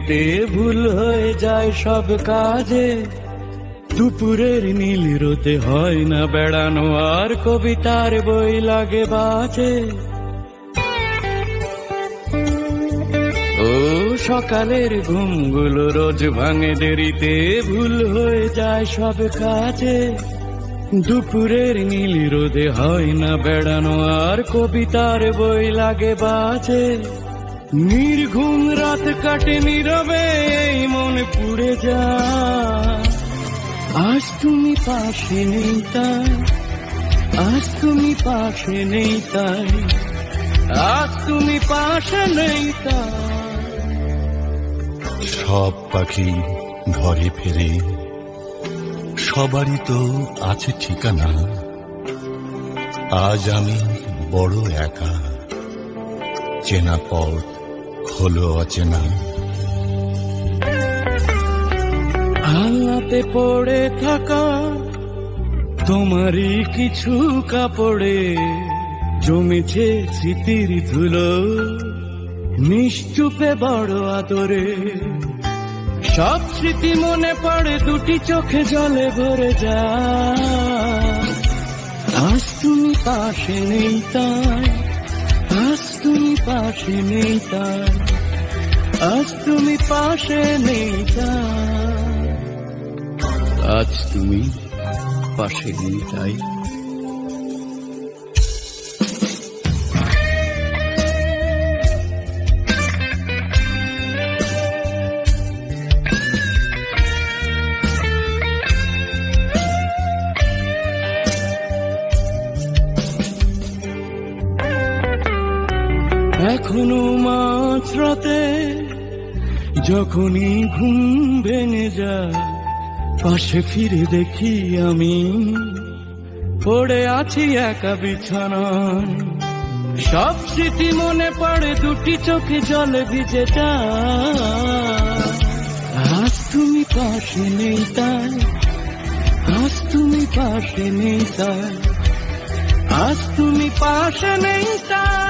দেরিতে ভুল হয়ে যায় সব কাজে, দুপুরের নীল রোদে হয় না বেড়ানো আর কবিতার বই লাগে বাজে। ও সকালের ঘুমগুলো রোজ ভাঙে দেরিতে ভুল হয়ে যায় সব কাজে, দুপুরের নীল রোদে হয় না বেড়ানো আর কবিতার বই লাগে বাজে। নির্ঘুম রাত কাটে নীরবে এই মনে পুড়ে যায়, আজ তুমি পাশে নেই তাই, আজ তুমি পাশে নেই তাই, আজ তুমি পাশে নেই তাই। সব পাখি ঘরে ফেরে, সবারই তো আছে ঠিকানা, আজ আমি বড় একা, চেনা পথ হলো অচেনা। আলনাতে পড়ে থাকা তোমারই কিছু কাপড়ে জমেছে স্মৃতির ধুলো, নিশ্চুপে বড় আদরে সব স্মৃতি মনে পড়ে, দুটি চোখে জলে ভরে যায়। আজ তুমি পাশে নেই তাই, আজ তুমি পাশে নেই তাই, আজ তুমি পাশে নেই তাই, আজ তুমি পাশে নেই তাই। এখনো মাঝরাতে যখনই ঘুম ভেঙে যায়, পাশে ফিরে দেখি আমি পড়ে আছি একা বিছানায়, সব স্মৃতি মনে পড়ে, দুটি চোখে জলে ভিজে যায়। আজ তুমি পাশে নেই তাই, আজ তুমি পাশে নেই তাই, আজ তুমি পাশে নেই তাই।